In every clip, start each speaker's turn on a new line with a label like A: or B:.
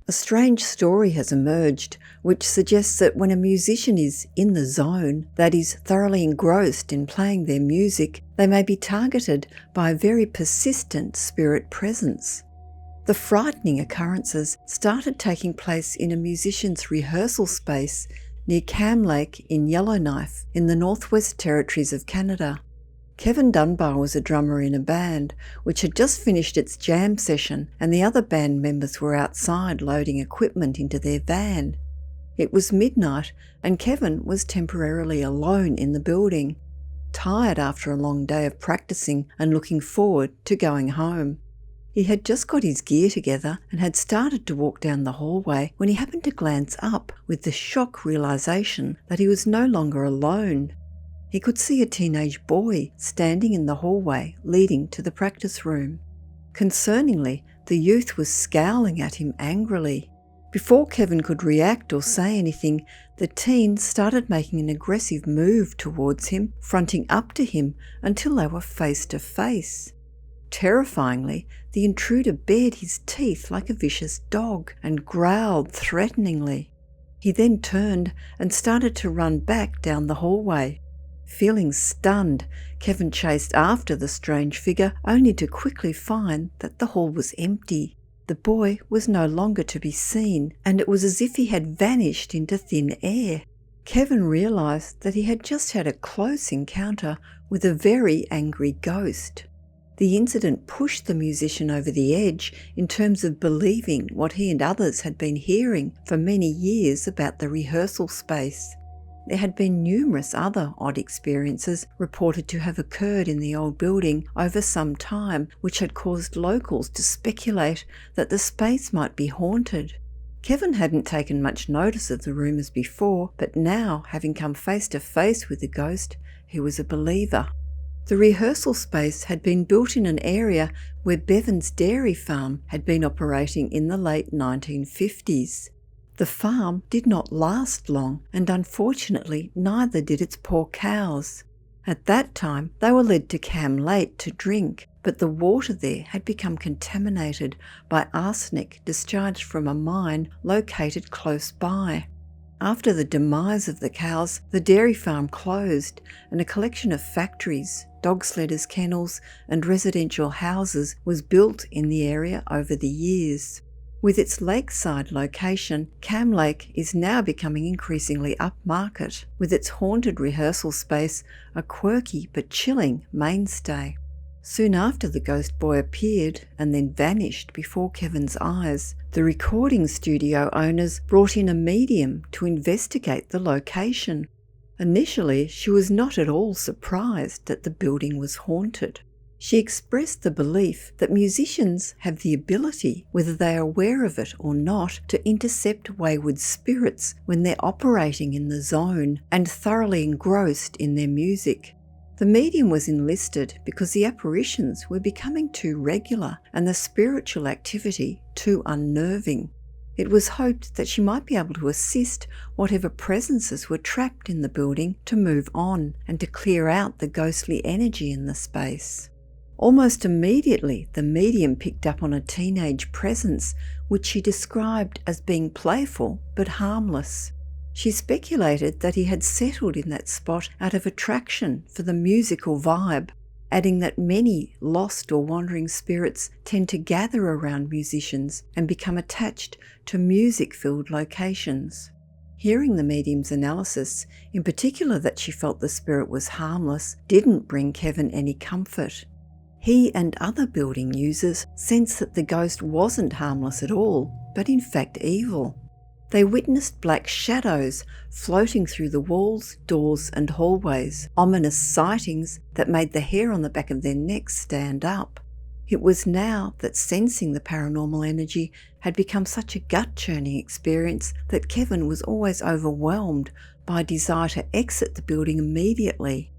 A: A strange story has emerged which suggests that when a musician is in the zone, that is, thoroughly engrossed in playing their music, they may be targeted by a very persistent spirit presence. The frightening occurrences started taking place in a musician's rehearsal space near Cam Lake in Yellowknife in the Northwest Territories of Canada. Kevin Dunbar was a drummer in a band which had just finished its jam session, and the other band members were outside loading equipment into their van. It was midnight and Kevin was temporarily alone in the building, tired after a long day of practicing and looking forward to going home. He had just got his gear together and had started to walk down the hallway when he happened to glance up with the shock realization that he was no longer alone. He could see a teenage boy standing in the hallway leading to the practice room. Concerningly, the youth was scowling at him angrily. Before Kevin could react or say anything, the teen started making an aggressive move towards him, fronting up to him until they were face to face. Terrifyingly, the intruder bared his teeth like a vicious dog and growled threateningly. He then turned and started to run back down the hallway. Feeling stunned, Kevin chased after the strange figure, only to quickly find that the hall was empty. The boy was no longer to be seen, and it was as if he had vanished into thin air. Kevin realised that he had just had a close encounter with a very angry ghost. The incident pushed the musician over the edge in terms of believing what he and others had been hearing for many years about the rehearsal space. There had been numerous other odd experiences reported to have occurred in the old building over some time, which had caused locals to speculate that the space might be haunted. Kevin hadn't taken much notice of the rumours before, but now, having come face to face with the ghost, he was a believer. The rehearsal space had been built in an area where Bevan's dairy farm had been operating in the late 1950s. The farm did not last long, and unfortunately neither did its poor cows. At that time they were led to Cam Lake to drink, but the water there had become contaminated by arsenic discharged from a mine located close by. After the demise of the cows, the dairy farm closed and a collection of factories, dog sledders' kennels and residential houses was built in the area over the years. With its lakeside location, Cam Lake is now becoming increasingly upmarket, with its haunted rehearsal space a quirky but chilling mainstay. Soon after the ghost boy appeared and then vanished before Kevin's eyes, the recording studio owners brought in a medium to investigate the location. Initially, she was not at all surprised that the building was haunted. She expressed the belief that musicians have the ability, whether they are aware of it or not, to intercept wayward spirits when they're operating in the zone and thoroughly engrossed in their music. The medium was enlisted because the apparitions were becoming too regular and the spiritual activity too unnerving. It was hoped that she might be able to assist whatever presences were trapped in the building to move on and to clear out the ghostly energy in the space. Almost immediately, the medium picked up on a teenage presence which she described as being playful but harmless. She speculated that he had settled in that spot out of attraction for the musical vibe, adding that many lost or wandering spirits tend to gather around musicians and become attached to music-filled locations. Hearing the medium's analysis, in particular that she felt the spirit was harmless, didn't bring Kevin any comfort. He and other building users sensed that the ghost wasn't harmless at all, but in fact evil. They witnessed black shadows floating through the walls, doors and hallways, ominous sightings that made the hair on the back of their necks stand up. It was now that sensing the paranormal energy had become such a gut-churning experience that Kevin was always overwhelmed by a desire to exit the building immediately.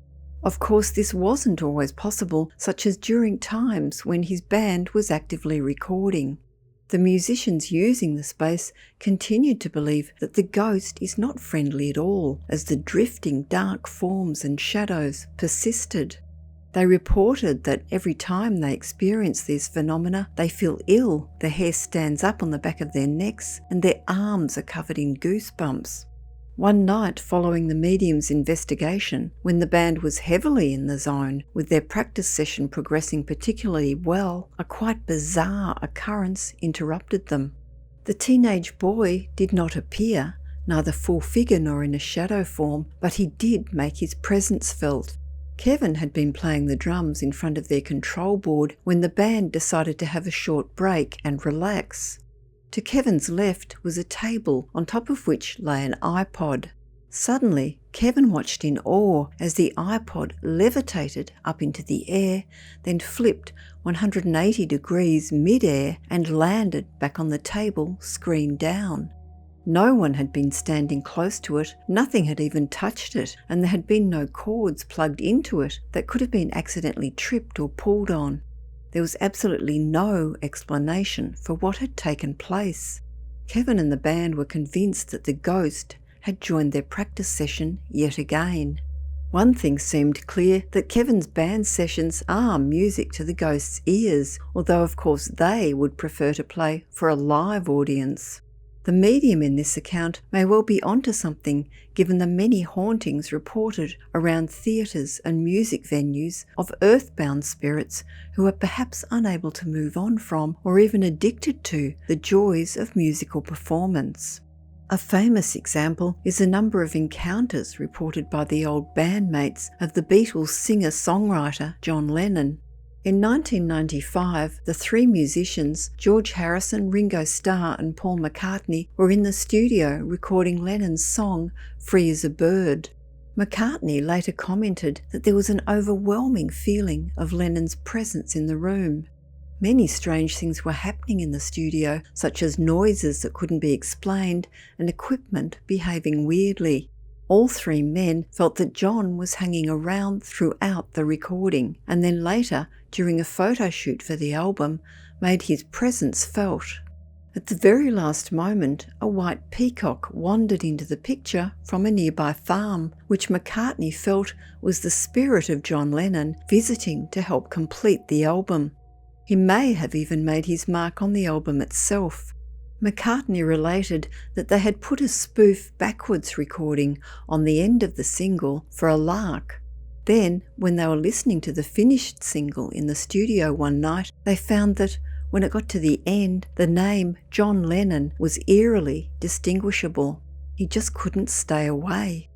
A: Of course, this wasn't always possible, such as during times when his band was actively recording. The musicians using the space continued to believe that the ghost is not friendly at all, as the drifting dark forms and shadows persisted. They reported that every time they experience these phenomena, they feel ill, their hair stands up on the back of their necks, and their arms are covered in goosebumps. One night following the medium's investigation, when the band was heavily in the zone, with their practice session progressing particularly well, a quite bizarre occurrence interrupted them. The teenage boy did not appear, neither full figure nor in a shadow form, but he did make his presence felt. Kevin had been playing the drums in front of their control board when the band decided to have a short break and relax. To Kevin's left was a table on top of which lay an iPod. Suddenly, Kevin watched in awe as the iPod levitated up into the air, then flipped 180 degrees mid-air and landed back on the table, screen down. No one had been standing close to it, nothing had even touched it, and there had been no cords plugged into it that could have been accidentally tripped or pulled on. There was absolutely no explanation for what had taken place. Kevin and the band were convinced that the ghost had joined their practice session yet again. One thing seemed clear, that Kevin's band sessions are music to the ghost's ears, although of course they would prefer to play for a live audience. The medium in this account may well be onto something, given the many hauntings reported around theatres and music venues of earthbound spirits who are perhaps unable to move on from, or even addicted to, the joys of musical performance. A famous example is the number of encounters reported by the old bandmates of the Beatles singer-songwriter John Lennon. In 1995, the three musicians, George Harrison, Ringo Starr and Paul McCartney, were in the studio recording Lennon's song Free as a Bird. McCartney later commented that there was an overwhelming feeling of Lennon's presence in the room. Many strange things were happening in the studio, such as noises that couldn't be explained and equipment behaving weirdly. All three men felt that John was hanging around throughout the recording, and then later, during a photo shoot for the album, made his presence felt. At the very last moment, a white peacock wandered into the picture from a nearby farm, which McCartney felt was the spirit of John Lennon visiting to help complete the album. He may have even made his mark on the album itself. McCartney related that they had put a spoof backwards recording on the end of the single for a lark. Then, when they were listening to the finished single in the studio one night, they found that, when it got to the end, the name John Lennon was eerily distinguishable. He just couldn't stay away.